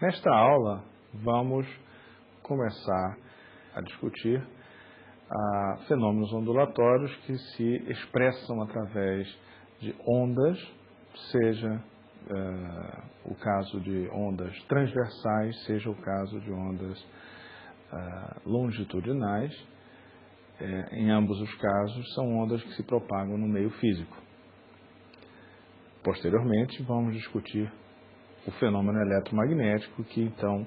Nesta aula, vamos começar a discutir fenômenos ondulatórios que se expressam através de ondas, seja o caso de ondas transversais, seja o caso de ondas longitudinais. Em ambos os casos, são ondas que se propagam no meio físico. Posteriormente, vamos discutir o fenômeno eletromagnético, que então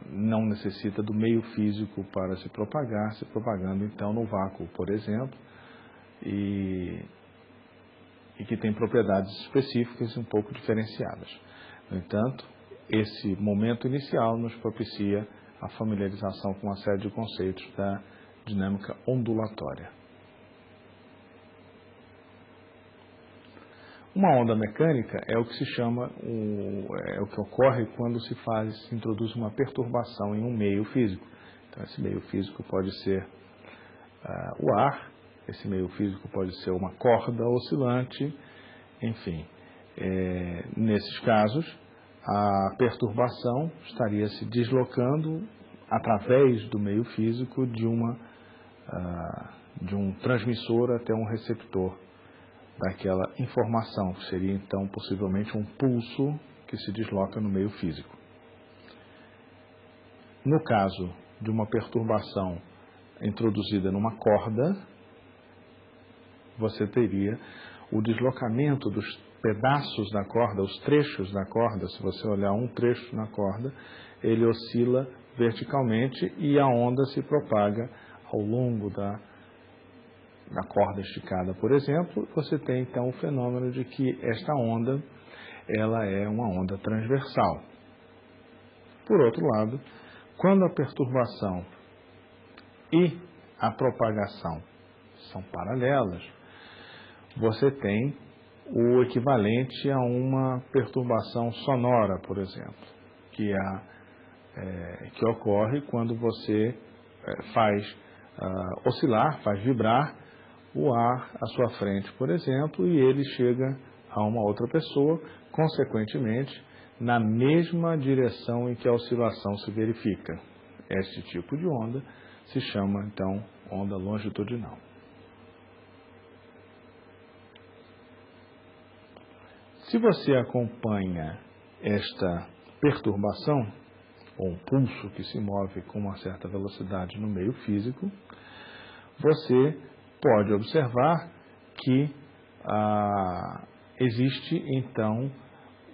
não necessita do meio físico para se propagar, se propagando então no vácuo, por exemplo, e que tem propriedades específicas um pouco diferenciadas. No entanto, esse momento inicial nos propicia a familiarização com uma série de conceitos da dinâmica ondulatória. Uma onda mecânica é o que se chama, é o que ocorre quando se introduz uma perturbação em um meio físico. Então, esse meio físico pode ser o ar, esse meio físico pode ser uma corda oscilante, enfim. Nesses casos, a perturbação estaria se deslocando através do meio físico de um transmissor até um receptor daquela informação, que seria então possivelmente um pulso que se desloca no meio físico. No caso de uma perturbação introduzida numa corda, você teria o deslocamento dos pedaços da corda, os trechos da corda. Se você olhar um trecho na corda, ele oscila verticalmente e a onda se propaga ao longo da corda esticada, por exemplo. Você tem então o fenômeno de que esta onda ela é uma onda transversal. Por outro lado, quando a perturbação e a propagação são paralelas, você tem o equivalente a uma perturbação sonora, por exemplo, que ocorre quando você faz oscilar, faz vibrar o ar à sua frente, por exemplo, e ele chega a uma outra pessoa, consequentemente, na mesma direção em que a oscilação se verifica. Este tipo de onda se chama, então, onda longitudinal. Se você acompanha esta perturbação, ou um pulso que se move com uma certa velocidade no meio físico, você pode observar que existe, então,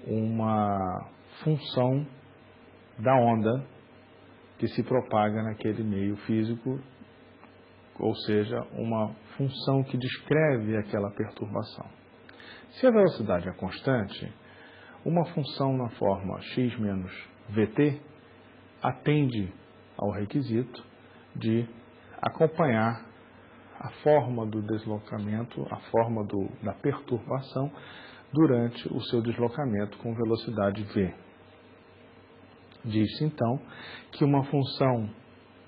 uma função da onda que se propaga naquele meio físico, ou seja, uma função que descreve aquela perturbação. Se a velocidade é constante, uma função na forma x menos vt atende ao requisito de acompanhar a forma do deslocamento, a forma da perturbação durante o seu deslocamento com velocidade v. Diz-se, então, que uma função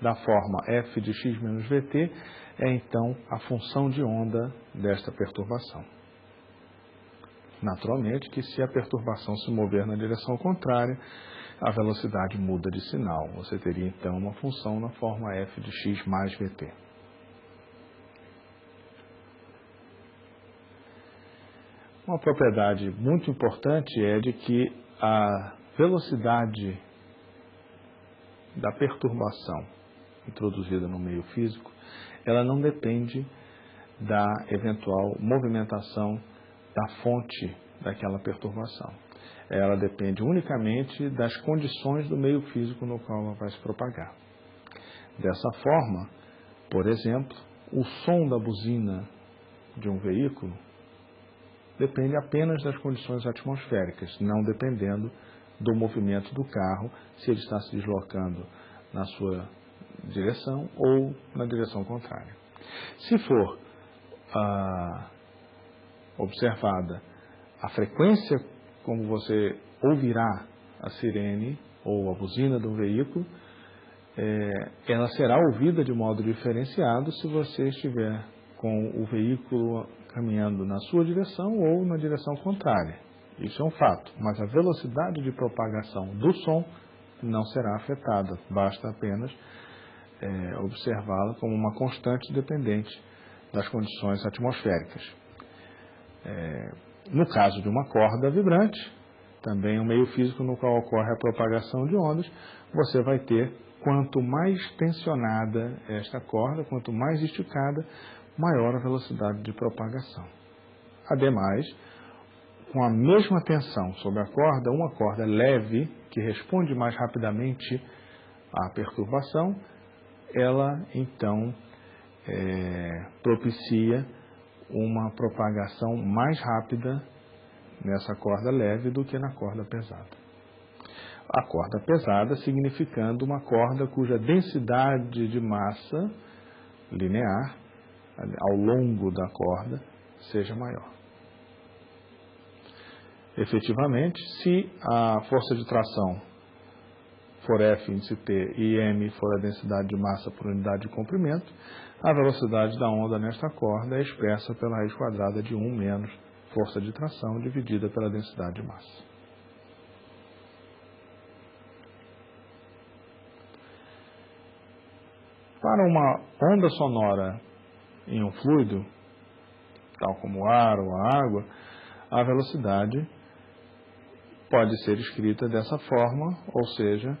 da forma f de x menos vt é, então, a função de onda desta perturbação. Naturalmente que se a perturbação se mover na direção contrária, a velocidade muda de sinal. Você teria, então, uma função na forma f de x mais vt. Uma propriedade muito importante é de que a velocidade da perturbação introduzida no meio físico, ela não depende da eventual movimentação da fonte daquela perturbação. Ela depende unicamente das condições do meio físico no qual ela vai se propagar. Dessa forma, por exemplo, o som da buzina de um veículo depende apenas das condições atmosféricas, não dependendo do movimento do carro, se ele está se deslocando na sua direção ou na direção contrária. Se for observada a frequência como você ouvirá a sirene ou a buzina do veículo, ela será ouvida de modo diferenciado se você estiver com o veículo caminhando na sua direção ou na direção contrária. isso é um fato, mas a velocidade de propagação do som não será afetada, basta apenas observá-la como uma constante dependente das condições atmosféricas. No caso de uma corda vibrante, também um meio físico no qual ocorre a propagação de ondas, você vai ter, quanto mais tensionada esta corda, quanto mais esticada, maior a velocidade de propagação. Ademais, com a mesma tensão sobre a corda, uma corda leve, que responde mais rapidamente à perturbação, ela então propicia uma propagação mais rápida nessa corda leve do que na corda pesada. A corda pesada significando uma corda cuja densidade de massa linear ao longo da corda seja maior. Efetivamente, se a força de tração for F índice T e M for a densidade de massa por unidade de comprimento, a velocidade da onda nesta corda é expressa pela raiz quadrada de 1 menos força de tração dividida pela densidade de massa. Para uma onda sonora em um fluido, tal como o ar ou a água, a velocidade pode ser escrita dessa forma, ou seja,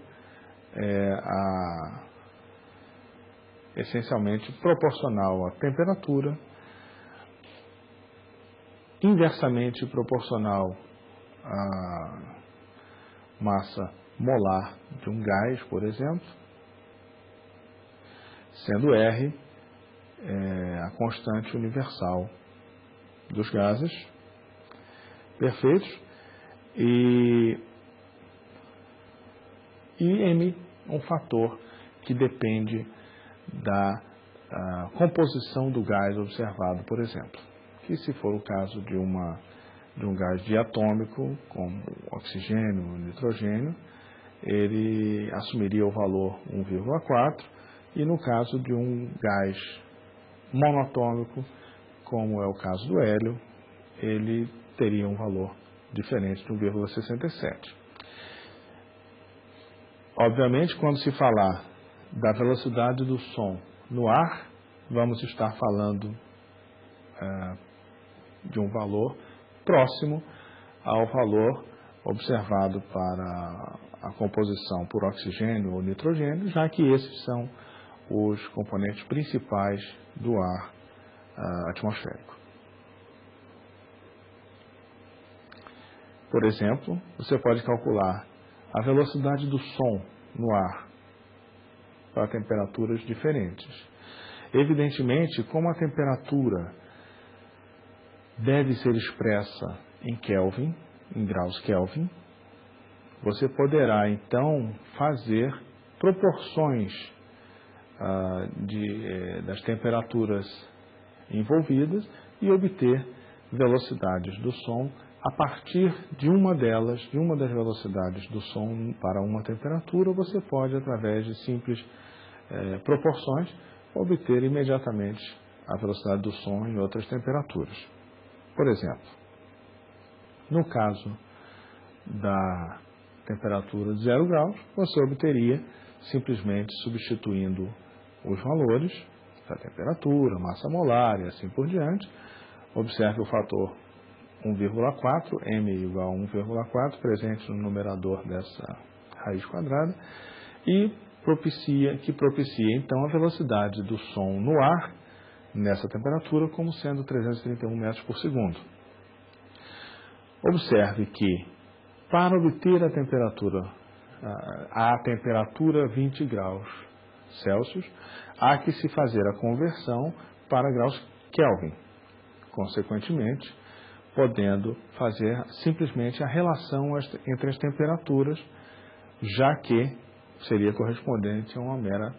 essencialmente proporcional à temperatura, inversamente proporcional à massa molar de um gás, por exemplo, sendo R a constante universal dos gases perfeitos e M um fator que depende da composição do gás observado, por exemplo, que se for o caso de um gás diatômico, como oxigênio ou nitrogênio, ele assumiria o valor 1,4, e no caso de um gás monatômico, como é o caso do hélio, ele teria um valor diferente de 1,67. Obviamente, quando se falar da velocidade do som no ar, vamos estar falando de um valor próximo ao valor observado para a composição por oxigênio ou nitrogênio, já que esses são os componentes principais do ar atmosférico. Por exemplo, você pode calcular a velocidade do som no ar para temperaturas diferentes. Evidentemente, como a temperatura deve ser expressa em Kelvin, em graus Kelvin, você poderá então fazer proporções das temperaturas envolvidas e obter velocidades do som a partir de uma das velocidades do som para uma temperatura. Você pode, através de simples proporções, obter imediatamente a velocidade do som em outras temperaturas. Por exemplo, no caso da temperatura de 0 graus, você obteria simplesmente substituindo os valores da temperatura, massa molar e assim por diante. Observe o fator 1,4, m igual a 1,4, presente no numerador dessa raiz quadrada, e propicia então a velocidade do som no ar, nessa temperatura, como sendo 331 metros por segundo. Observe que, para obter a temperatura 20 graus Celsius, há que se fazer a conversão para graus Kelvin. Consequentemente, podendo fazer simplesmente a relação entre as temperaturas, já que seria correspondente a uma mera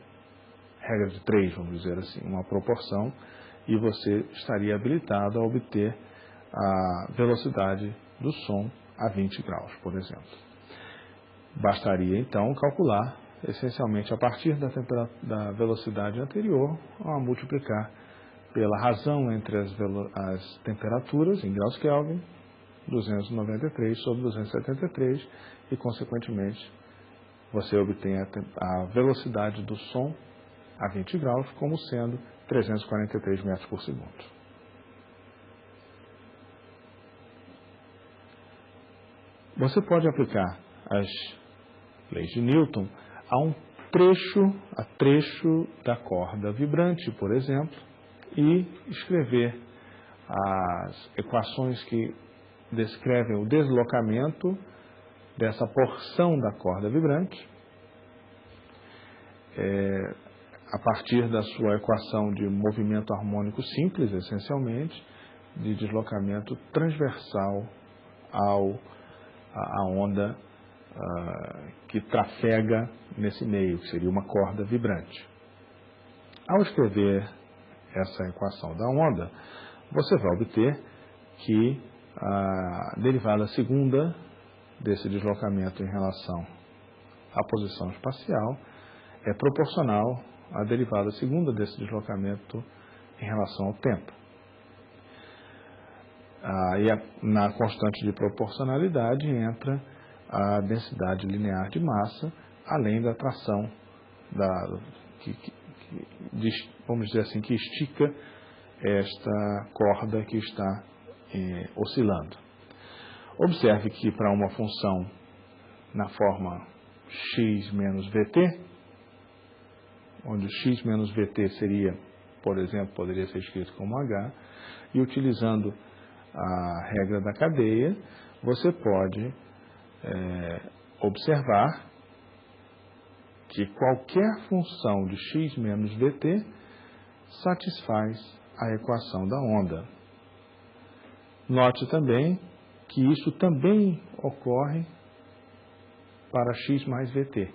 regra de 3, vamos dizer assim, uma proporção, e você estaria habilitado a obter a velocidade do som a 20 graus, por exemplo. Bastaria então calcular, essencialmente a partir da velocidade anterior, a multiplicar pela razão entre as temperaturas em graus Kelvin 293 sobre 273 e, consequentemente, você obtém a velocidade do som a 20 graus como sendo 343 metros por segundo. Você pode aplicar as leis de Newton a trecho da corda vibrante, por exemplo, e escrever as equações que descrevem o deslocamento dessa porção da corda vibrante, a partir da sua equação de movimento harmônico simples, essencialmente, de deslocamento transversal à onda que trafega nesse meio, que seria uma corda vibrante. Ao escrever essa equação da onda, você vai obter que a derivada segunda desse deslocamento em relação à posição espacial é proporcional à derivada segunda desse deslocamento em relação ao tempo. Na constante de proporcionalidade entra a densidade linear de massa, além da tração, vamos dizer assim, que estica esta corda que está oscilando. Observe que para uma função na forma x menos vt, onde o x menos vt seria, por exemplo, poderia ser escrito como h, e utilizando a regra da cadeia, você pode observar que qualquer função de x menos vt satisfaz a equação da onda. Note também que isso também ocorre para x mais vt.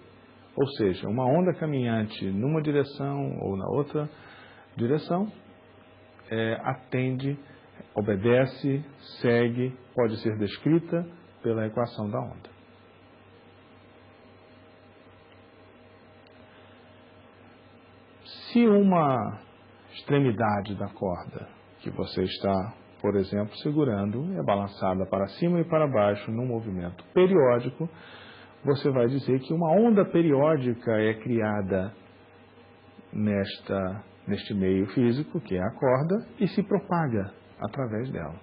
Ou seja, uma onda caminhante numa direção ou na outra direção obedece, segue, pode ser descrita pela equação da onda. Se uma extremidade da corda que você está, por exemplo, segurando é balançada para cima e para baixo num movimento periódico, você vai dizer que uma onda periódica é criada neste meio físico, que é a corda, e se propaga através dela.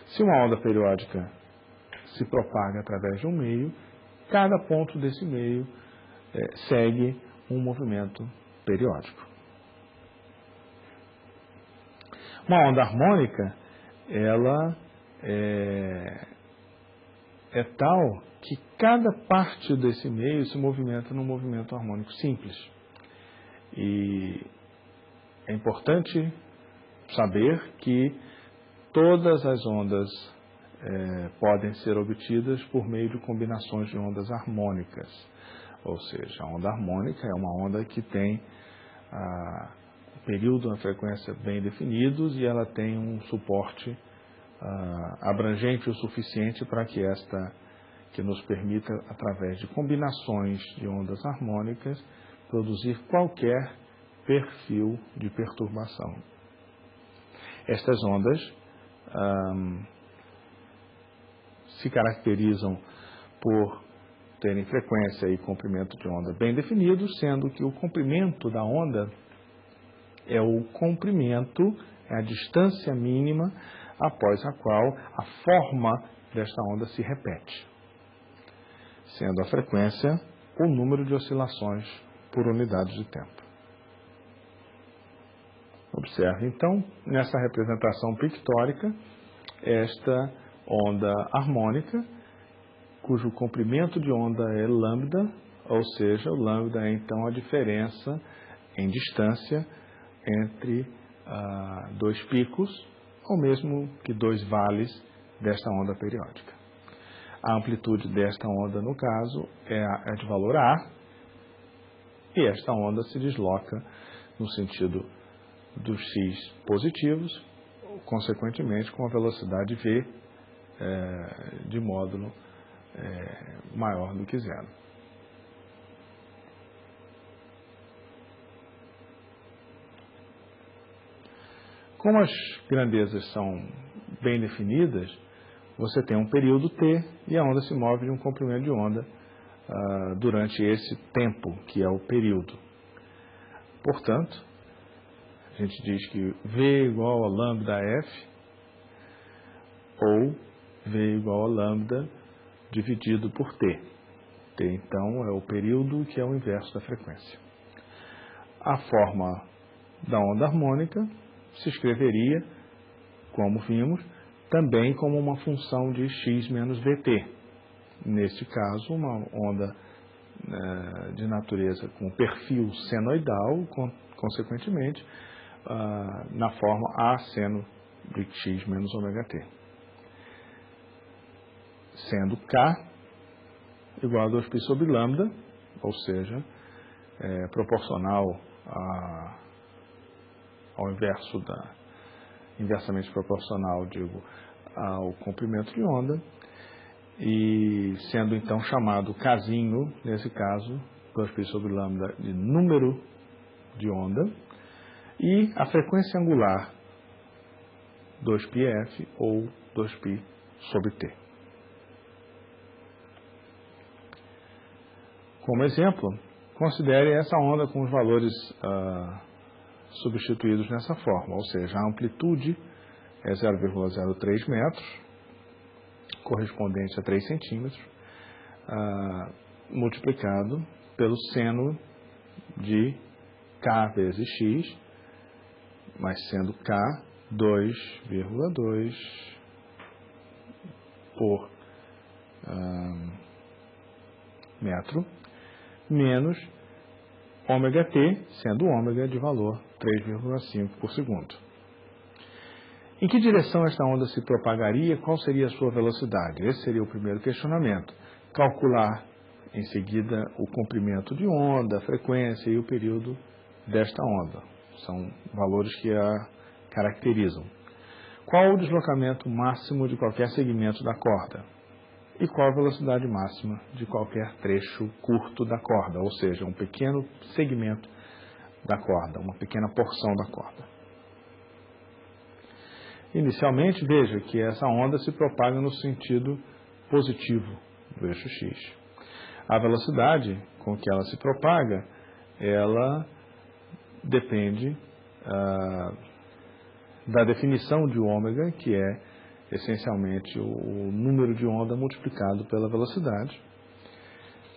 Se uma onda periódica se propaga através de um meio, cada ponto desse meio segue um movimento periódico. Uma onda harmônica, ela é tal que cada parte desse meio se movimenta num movimento harmônico simples. E é importante saber que todas as ondas podem ser obtidas por meio de combinações de ondas harmônicas. Ou seja, a onda harmônica é uma onda que tem o período e a frequência bem definidos e ela tem um suporte abrangente o suficiente para que nos permita, através de combinações de ondas harmônicas, produzir qualquer perfil de perturbação. Estas ondas se caracterizam por terem frequência e comprimento de onda bem definidos, sendo que o comprimento da onda é a distância mínima após a qual a forma desta onda se repete, sendo a frequência o número de oscilações por unidade de tempo. Observe, então, nessa representação pictórica, esta onda harmônica, cujo comprimento de onda é lambda, ou seja, o lambda é então a diferença em distância entre dois picos, ou mesmo que dois vales desta onda periódica. A amplitude desta onda, no caso, é de valor A, e esta onda se desloca no sentido dos x positivos, consequentemente com a velocidade v de módulo maior do que zero. Como as grandezas são bem definidas, você tem um período T e a onda se move de um comprimento de onda durante esse tempo, que é o período. Portanto, a gente diz que V igual a lambda F ou V igual a lambda dividido por T. T, então, é o período que é o inverso da frequência. A forma da onda harmônica se escreveria, como vimos, também como uma função de x menos vt. Neste caso, uma onda de natureza com perfil senoidal, consequentemente, na forma A seno de x menos ômega t. Sendo K igual a 2π sobre lambda, ou seja, proporcional ao inverso inversamente proporcional, digo, ao comprimento de onda, e sendo então chamado Kzinho, nesse caso, 2π sobre lambda de número de onda, e a frequência angular 2πf ou 2π sobre t. Como exemplo, considere essa onda com os valores substituídos nessa forma, ou seja, a amplitude é 0,03 metros, correspondente a 3 centímetros, multiplicado pelo seno de K vezes X, mas sendo K 2,2 por metro, menos ômega t, sendo ômega de valor 3,5 por segundo. Em que direção esta onda se propagaria? Qual seria a sua velocidade? Esse seria o primeiro questionamento. Calcular em seguida o comprimento de onda, a frequência e o período desta onda. São valores que a caracterizam. Qual o deslocamento máximo de qualquer segmento da corda? E qual a velocidade máxima de qualquer trecho curto da corda, ou seja, um pequeno segmento da corda, uma pequena porção da corda. Inicialmente, veja que essa onda se propaga no sentido positivo do eixo X. A velocidade com que ela se propaga, ela depende da definição de ômega, que é essencialmente o número de onda multiplicado pela velocidade,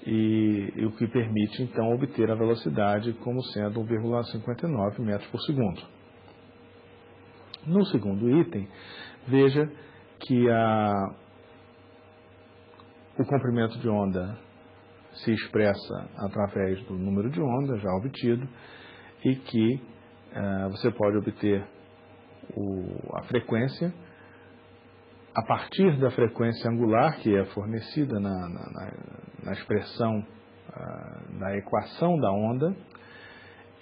e o que permite então obter a velocidade como sendo 1,59 metros por segundo. No segundo item, veja que o comprimento de onda se expressa através do número de onda já obtido e que você pode obter a frequência a partir da frequência angular, que é fornecida na expressão da equação da onda,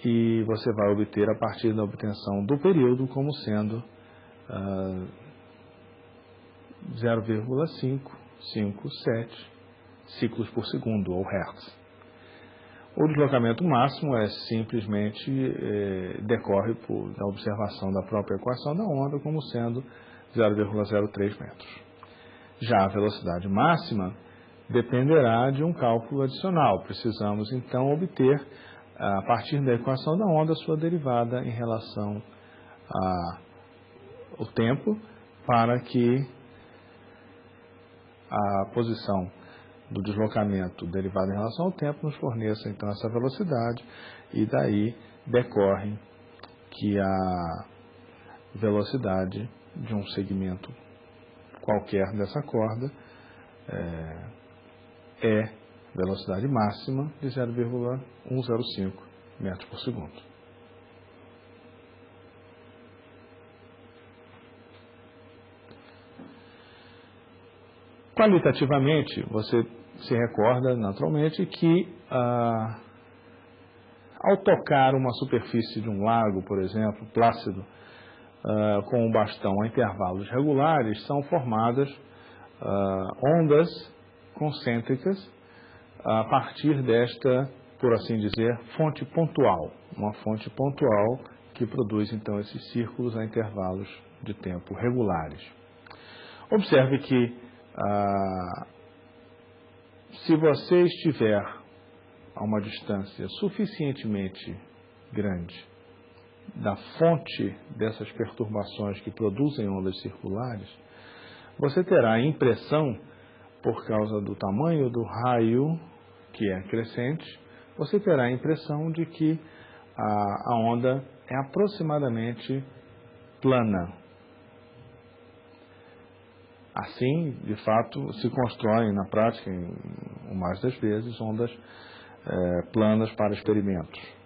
e você vai obter a partir da obtenção do período como sendo 0,557 ciclos por segundo, ou hertz. O deslocamento máximo simplesmente decorre da observação da própria equação da onda como sendo 0,03 metros. Já a velocidade máxima dependerá de um cálculo adicional. Precisamos, então, obter, a partir da equação da onda, sua derivada em relação ao tempo, para que a posição do deslocamento derivada em relação ao tempo nos forneça, então, essa velocidade, e daí decorre que a velocidade de um segmento qualquer dessa corda é velocidade máxima de 0,105 metros por segundo. Qualitativamente, você se recorda naturalmente que ao tocar uma superfície de um lago, por exemplo, plácido, com um bastão a intervalos regulares, são formadas ondas concêntricas a partir desta, por assim dizer, fonte pontual. Uma fonte pontual que produz, então, esses círculos a intervalos de tempo regulares. Observe que se você estiver a uma distância suficientemente grande da fonte dessas perturbações que produzem ondas circulares, você terá a impressão, por causa do tamanho do raio, que é crescente, você terá a impressão de que a onda é aproximadamente plana. Assim, de fato, se constroem na prática, em mais das vezes, ondas planas para experimentos.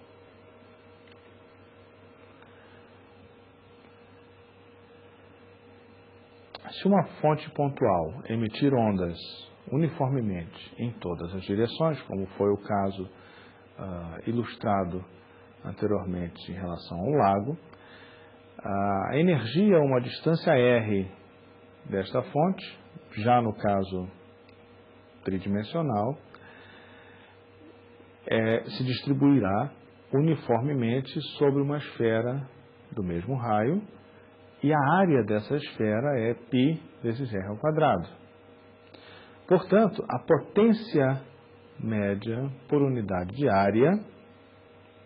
Se uma fonte pontual emitir ondas uniformemente em todas as direções, como foi o caso ilustrado anteriormente em relação ao lago, a energia a uma distância r desta fonte, já no caso tridimensional, se distribuirá uniformemente sobre uma esfera do mesmo raio, e a área dessa esfera é π vezes r ao quadrado. Portanto, a potência média por unidade de área,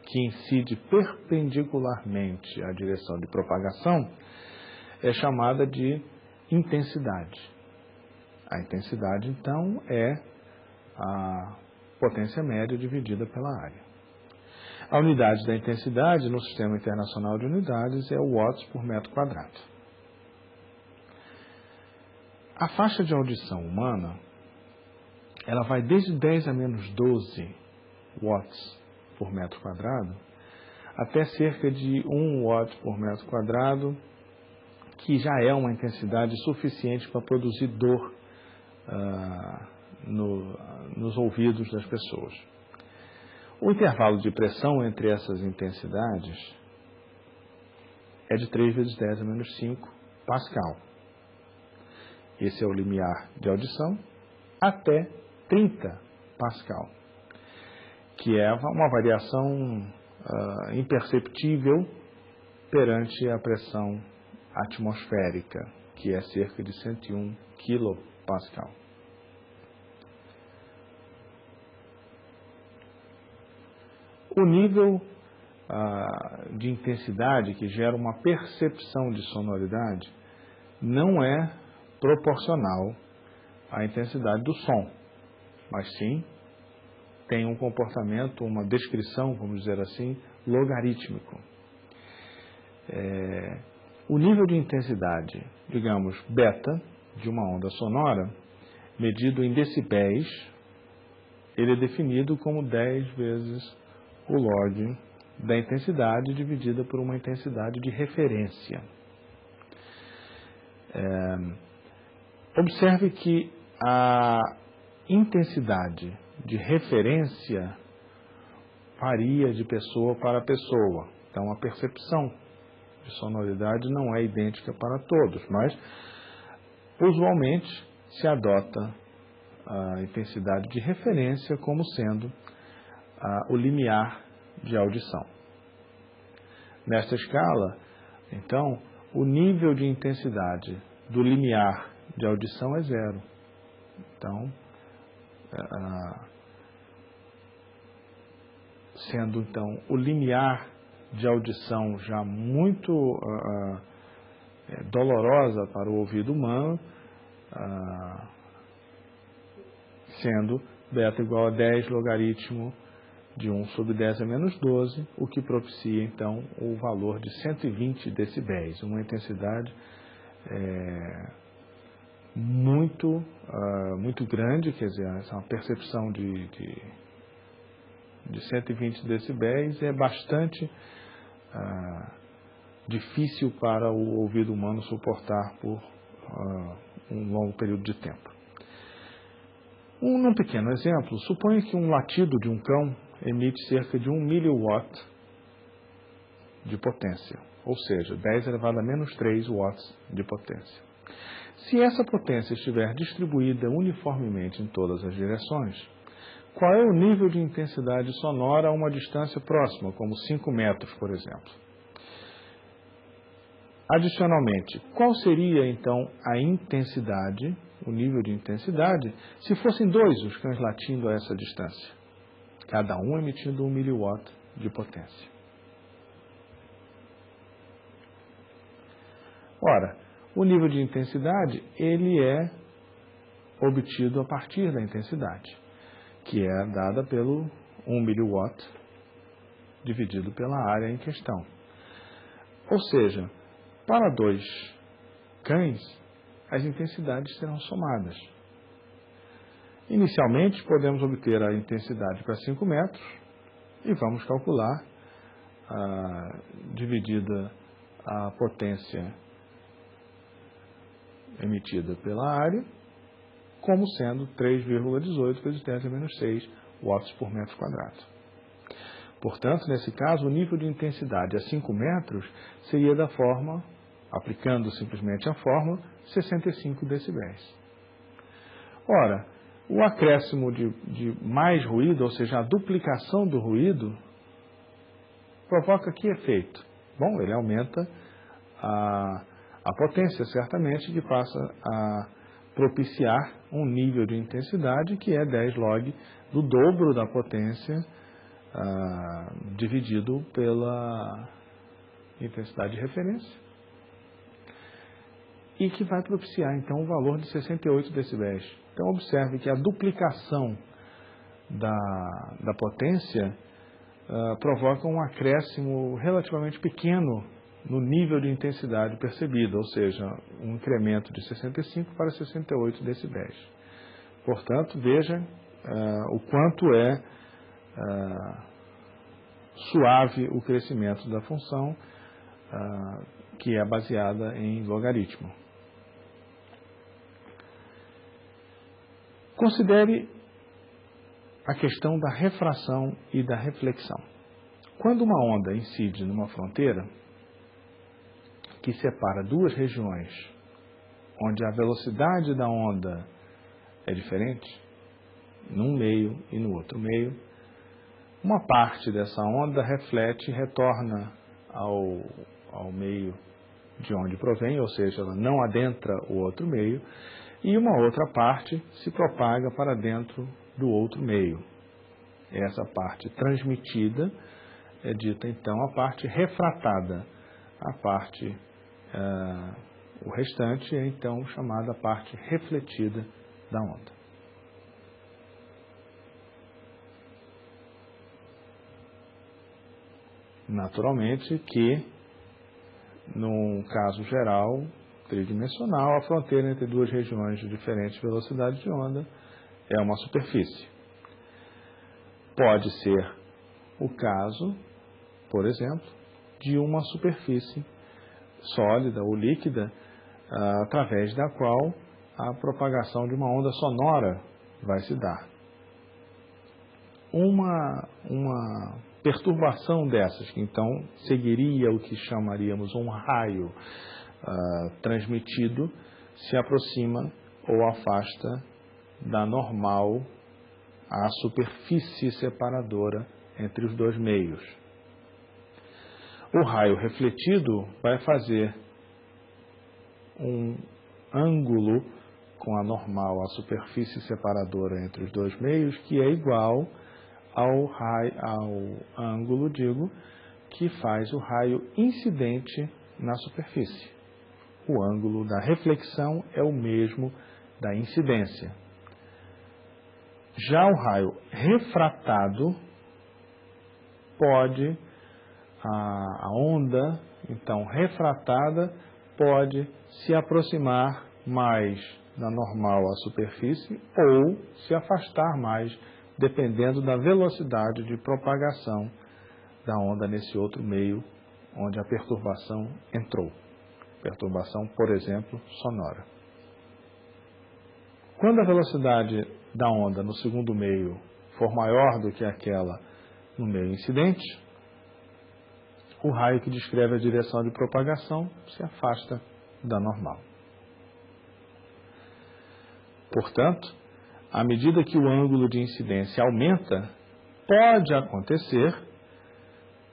que incide perpendicularmente à direção de propagação, é chamada de intensidade. A intensidade, então, é a potência média dividida pela área. A unidade da intensidade no Sistema Internacional de Unidades é o watts por metro quadrado. A faixa de audição humana, ela vai desde 10 a menos 12 watts por metro quadrado até cerca de 1 watt por metro quadrado, que já é uma intensidade suficiente para produzir dor nos ouvidos das pessoas. O intervalo de pressão entre essas intensidades é de 3 vezes 10 a menos 5 Pascal. Esse é o limiar de audição até 30 Pascal, que é uma variação imperceptível perante a pressão atmosférica, que é cerca de 101 kPa. O nível de intensidade que gera uma percepção de sonoridade não é proporcional à intensidade do som, mas sim tem um comportamento, uma descrição, vamos dizer assim, logarítmico. O nível de intensidade, digamos, beta, de uma onda sonora, medido em decibéis, ele é definido como 10 vezes o log da intensidade dividida por uma intensidade de referência. Observe que a intensidade de referência varia de pessoa para pessoa. Então, a percepção de sonoridade não é idêntica para todos, mas usualmente se adota a intensidade de referência como sendo o limiar de audição. Nesta escala, então, o nível de intensidade do limiar de audição é 0. Então, sendo então o limiar de audição já muito dolorosa para o ouvido humano, sendo beta igual a 10 logaritmo de 1 sobre 10 a menos 12, o que propicia então o valor de 120 decibéis, uma intensidade muito grande, quer dizer, essa percepção de 120 decibéis é bastante difícil para o ouvido humano suportar por um longo período de tempo. Num pequeno exemplo, suponha que um latido de um cão emite cerca de 1 miliwatt de potência, ou seja, 10 elevado a menos 3 watts de potência. Se essa potência estiver distribuída uniformemente em todas as direções, qual é o nível de intensidade sonora a uma distância próxima, como 5 metros, por exemplo? Adicionalmente, qual seria então a intensidade, o nível de intensidade, se fossem dois os cães latindo a essa distância, cada um emitindo 1 mW de potência? Ora, o nível de intensidade, ele é obtido a partir da intensidade, que é dada pelo 1 mW dividido pela área em questão. Ou seja, para dois cães, as intensidades serão somadas. Inicialmente, podemos obter a intensidade para 5 metros e vamos calcular, dividida a potência emitida pela área, como sendo 3,18 vezes 10 a menos 6 watts por metro quadrado. Portanto, nesse caso, o nível de intensidade a 5 metros seria da forma, aplicando simplesmente a fórmula, 65 decibéis. Ora, o acréscimo de mais ruído, ou seja, a duplicação do ruído, provoca que efeito? Bom, ele aumenta a potência, certamente, que passa a propiciar um nível de intensidade que é 10 log do dobro da potência dividido pela intensidade de referência, e que vai propiciar, então, o valor de 68 decibéis. Então, observe que a duplicação da potência provoca um acréscimo relativamente pequeno no nível de intensidade percebido, ou seja, um incremento de 65 para 68 decibéis. Portanto, veja o quanto é suave o crescimento da função, que é baseada em logaritmo. Considere a questão da refração e da reflexão. Quando uma onda incide numa fronteira que separa duas regiões, onde a velocidade da onda é diferente, num meio e no outro meio, uma parte dessa onda reflete e retorna ao meio de onde provém, ou seja, ela não adentra o outro meio, e uma outra parte se propaga para dentro do outro meio. Essa parte transmitida é dita, então, a parte refratada. O restante é, então, chamada parte refletida da onda. Naturalmente que, num caso geral, tridimensional, a fronteira entre duas regiões de diferentes velocidades de onda é uma superfície. Pode ser o caso, por exemplo, de uma superfície sólida ou líquida, através da qual a propagação de uma onda sonora vai se dar. Uma perturbação dessas, que então seguiria o que chamaríamos um raio transmitido, se aproxima ou afasta da normal a superfície separadora entre os dois meios. O raio refletido vai fazer um ângulo com a normal, a superfície separadora entre os dois meios, que é igual ao ângulo, que faz o raio incidente na superfície. O ângulo da reflexão é o mesmo da incidência. Já o raio refratado pode, a onda, então, refratada, pode se aproximar mais da normal à superfície ou se afastar mais, dependendo da velocidade de propagação da onda nesse outro meio onde a perturbação entrou. Perturbação, por exemplo, sonora. Quando a velocidade da onda no segundo meio for maior do que aquela no meio incidente, o raio que descreve a direção de propagação se afasta da normal. Portanto, à medida que o ângulo de incidência aumenta, pode acontecer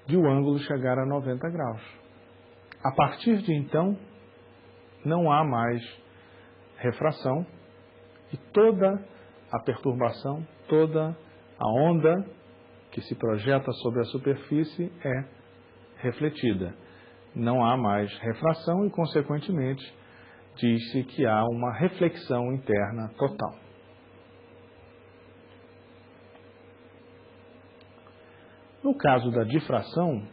de o ângulo chegar a 90 graus. A partir de então, não há mais refração e toda a perturbação, toda a onda que se projeta sobre a superfície é refletida. Não há mais refração e, consequentemente, diz-se que há uma reflexão interna total. No caso da difração,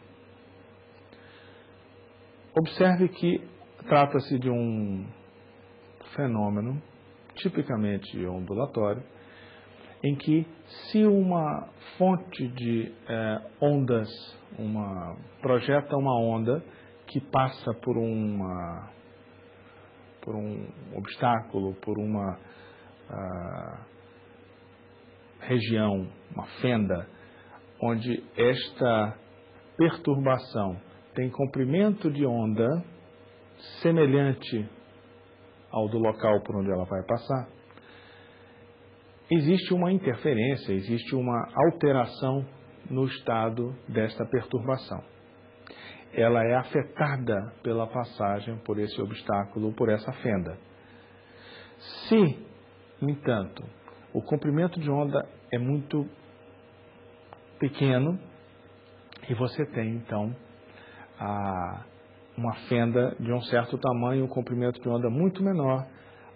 observe que trata-se de um fenômeno tipicamente ondulatório, em que se uma fonte de ondas projeta uma onda que passa por um obstáculo, por uma região, uma fenda, onde esta perturbação tem comprimento de onda semelhante ao do local por onde ela vai passar, existe uma interferência, existe uma alteração no estado desta perturbação. Ela é afetada pela passagem por esse obstáculo, por essa fenda. Se, no entanto, o comprimento de onda é muito pequeno e você tem, então, uma fenda de um certo tamanho, um comprimento de onda muito menor,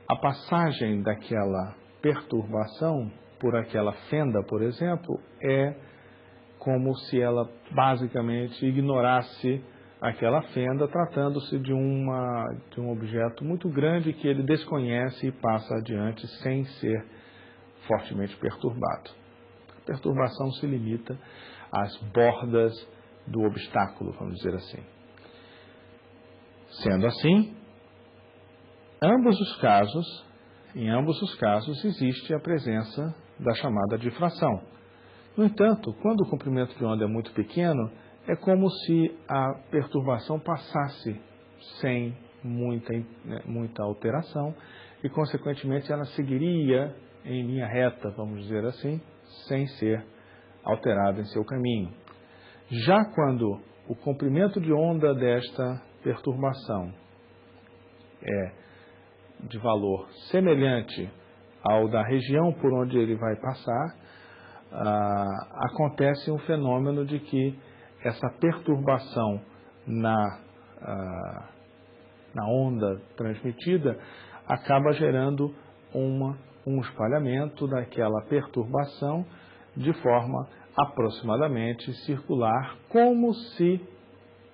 a passagem daquela perturbação por aquela fenda, por exemplo, é como se ela basicamente ignorasse aquela fenda, tratando-se de um objeto muito grande que ele desconhece e passa adiante sem ser fortemente perturbado. A perturbação se limita às bordas do obstáculo, vamos dizer assim. Sendo assim, em ambos os casos existe a presença da chamada difração. No entanto, quando o comprimento de onda é muito pequeno, é como se a perturbação passasse sem muita alteração e, consequentemente, ela seguiria em linha reta, vamos dizer assim, sem ser alterada em seu caminho. Já quando o comprimento de onda desta perturbação é de valor semelhante ao da região por onde ele vai passar, acontece um fenômeno de que essa perturbação na onda transmitida acaba gerando um espalhamento daquela perturbação de forma aproximadamente circular, como se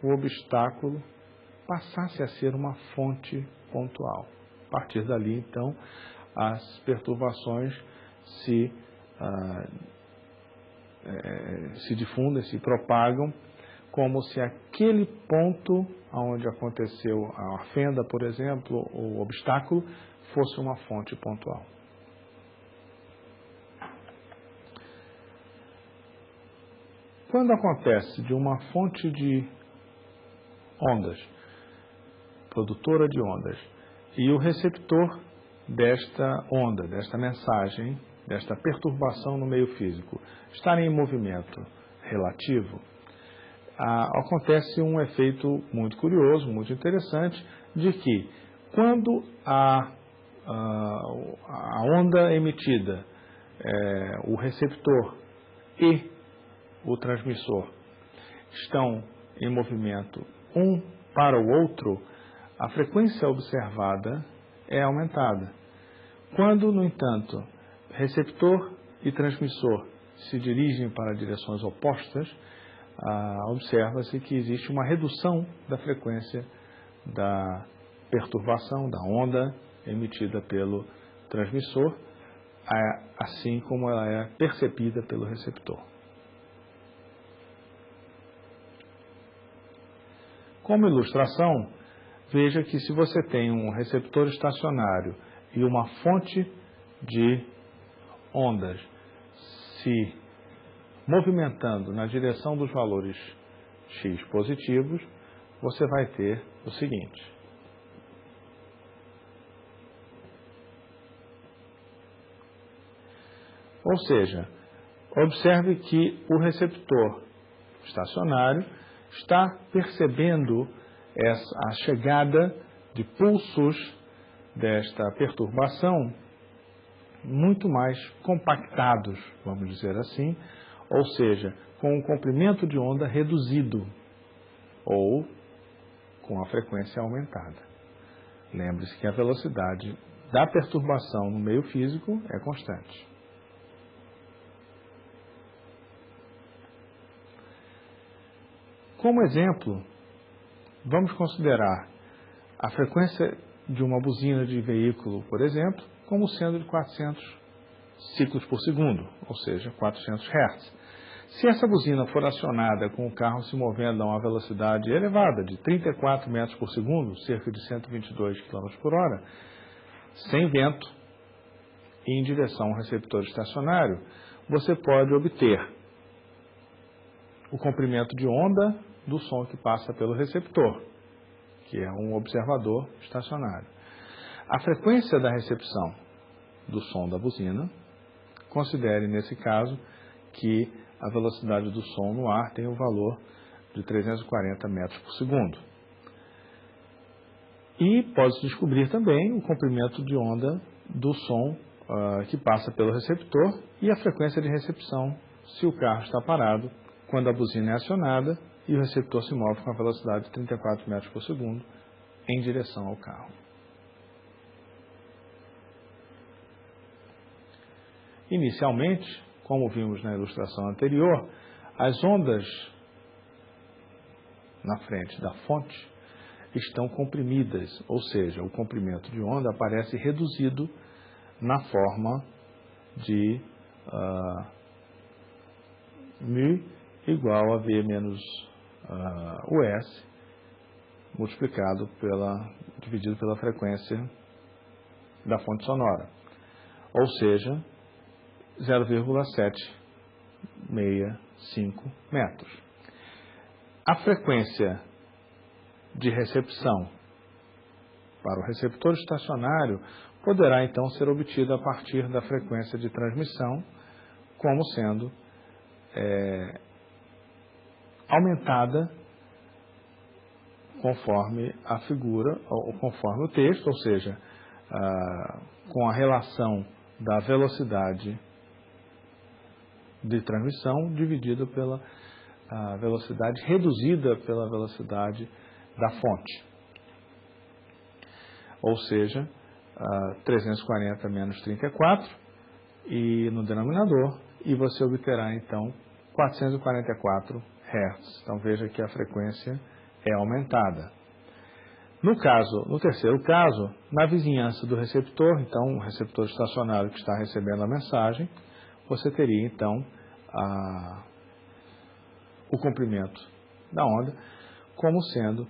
o obstáculo passasse a ser uma fonte pontual. A partir dali, então, as perturbações se difundem, se propagam, como se aquele ponto onde aconteceu a fenda, por exemplo, o obstáculo, fosse uma fonte pontual. Quando acontece de uma fonte de ondas, produtora de ondas, e o receptor desta onda, desta mensagem, desta perturbação no meio físico, estarem em movimento relativo, acontece um efeito muito curioso, muito interessante, de que quando a onda emitida, o receptor e o transmissor estão em movimento um para o outro, a frequência observada é aumentada. Quando, no entanto, receptor e transmissor se dirigem para direções opostas, observa-se que existe uma redução da frequência da perturbação, da onda emitida pelo transmissor, assim como ela é percebida pelo receptor. Como ilustração, veja que se você tem um receptor estacionário e uma fonte de ondas se movimentando na direção dos valores x positivos, você vai ter o seguinte. Ou seja, observe que o receptor estacionário está percebendo a chegada de pulsos desta perturbação muito mais compactados, vamos dizer assim, ou seja, com um comprimento de onda reduzido ou com a frequência aumentada. Lembre-se que a velocidade da perturbação no meio físico é constante. Como exemplo, vamos considerar a frequência de uma buzina de veículo, por exemplo, como sendo de 400 ciclos por segundo, ou seja, 400 Hz. Se essa buzina for acionada com o carro se movendo a uma velocidade elevada, de 34 metros por segundo, cerca de 122 km por hora, sem vento e em direção ao receptor estacionário, você pode obter o comprimento de onda do som que passa pelo receptor, que é um observador estacionário. A frequência da recepção do som da buzina, considere nesse caso que a velocidade do som no ar tem o valor de 340 metros por segundo. E pode-se descobrir também o comprimento de onda do som que passa pelo receptor e a frequência de recepção se o carro está parado quando a buzina é acionada e o receptor se move com a velocidade de 34 metros por segundo em direção ao carro. Inicialmente, como vimos na ilustração anterior, as ondas na frente da fonte estão comprimidas, ou seja, o comprimento de onda aparece reduzido na forma de μ igual a V menos US dividido pela frequência da fonte sonora, ou seja, 0,765 metros. A frequência de recepção para o receptor estacionário poderá então ser obtida a partir da frequência de transmissão, como sendo aumentada conforme a figura, ou conforme o texto, ou seja, com a relação da velocidade de transmissão dividida pela velocidade reduzida pela velocidade da fonte. Ou seja, 340 menos 34 e no denominador, e você obterá então 444 Hz. Então veja que a frequência é aumentada. No terceiro caso, na vizinhança do receptor, então o receptor estacionário que está recebendo a mensagem, você teria então o comprimento da onda como sendo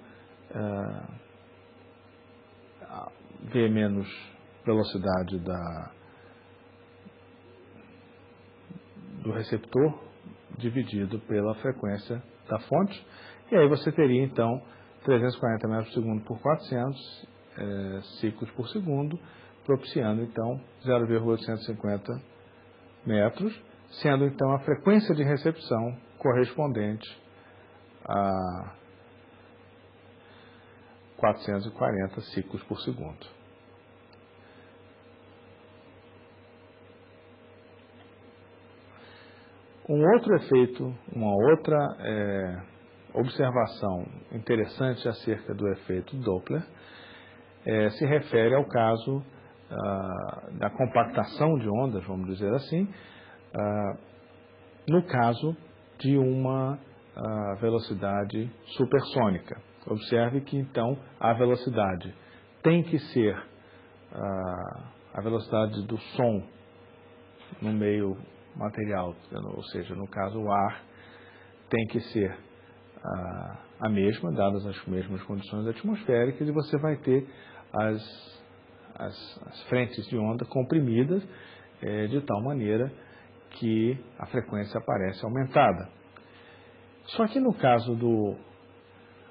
V menos velocidade do receptor dividido pela frequência da fonte, e aí você teria então 340 metros por segundo por 400 ciclos por segundo, propiciando então 0,850 metros, sendo então a frequência de recepção correspondente a 440 ciclos por segundo. Um outro efeito, uma outra observação interessante acerca do efeito Doppler se refere ao caso da compactação de ondas, vamos dizer assim, no caso de uma velocidade supersônica. Observe que então a velocidade tem que ser a velocidade do som no meio material, ou seja, no caso o ar, tem que ser a mesma, dadas as mesmas condições atmosféricas, e você vai ter as frentes de onda comprimidas de tal maneira que a frequência aparece aumentada. Só que no caso do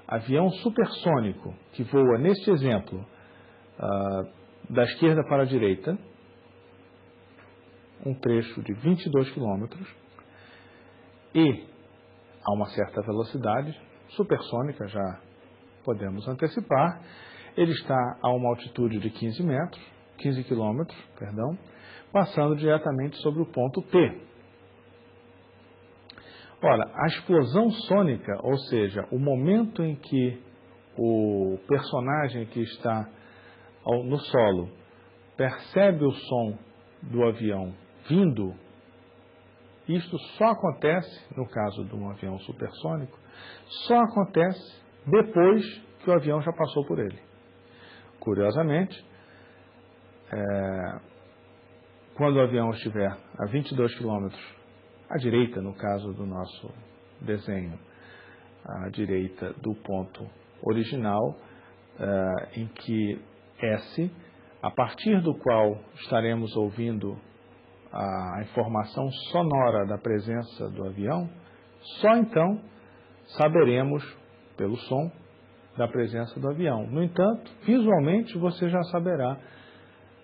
avião supersônico, que voa, neste exemplo, da esquerda para a direita, um trecho de 22 km, e a uma certa velocidade, supersônica já podemos antecipar, ele está a uma altitude de 15 quilômetros, passando diretamente sobre o ponto P. Ora, a explosão sônica, ou seja, o momento em que o personagem que está no solo percebe o som do avião vindo, isto só acontece, no caso de um avião supersônico, só acontece depois que o avião já passou por ele. Curiosamente, quando o avião estiver a 22 quilômetros à direita, no caso do nosso desenho, à direita do ponto original, em que S, a partir do qual estaremos ouvindo a informação sonora da presença do avião, só então saberemos, pelo som, da presença do avião. No entanto, visualmente você já saberá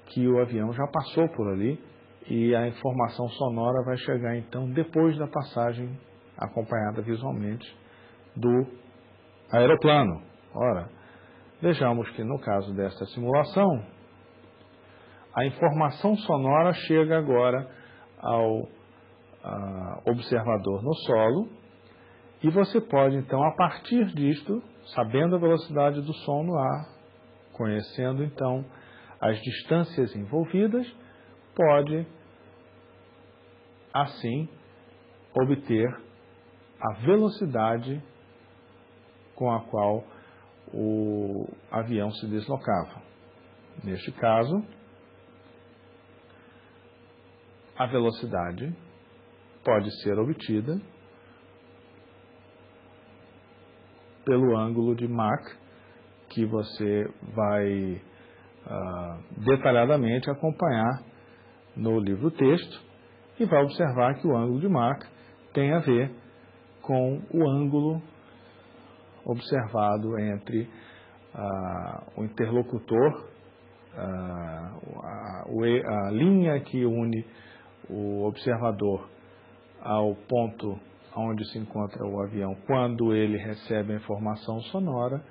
que o avião já passou por ali e a informação sonora vai chegar então depois da passagem, acompanhada visualmente do aeroplano. Ora, vejamos que no caso desta simulação, a informação sonora chega agora ao observador no solo e você pode então, a partir disto, sabendo a velocidade do som no ar, conhecendo então as distâncias envolvidas, pode assim obter a velocidade com a qual o avião se deslocava. Neste caso, a velocidade pode ser obtida pelo ângulo de Mach, que você vai detalhadamente acompanhar no livro-texto e vai observar que o ângulo de Mach tem a ver com o ângulo observado entre o interlocutor, a linha que une o observador ao ponto onde se encontra o avião quando ele recebe a informação sonora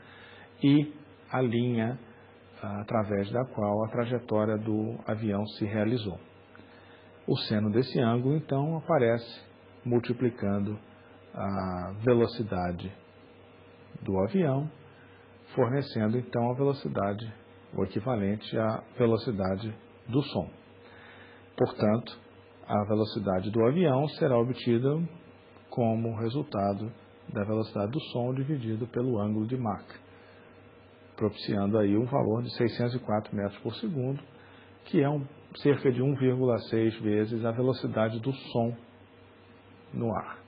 e a linha através da qual a trajetória do avião se realizou. O seno desse ângulo, então, aparece multiplicando a velocidade do avião, fornecendo, então, a velocidade, o equivalente à velocidade do som. Portanto, a velocidade do avião será obtida como resultado da velocidade do som dividido pelo ângulo de Mach, propiciando aí um valor de 604 metros por segundo, que é cerca de 1,6 vezes a velocidade do som no ar.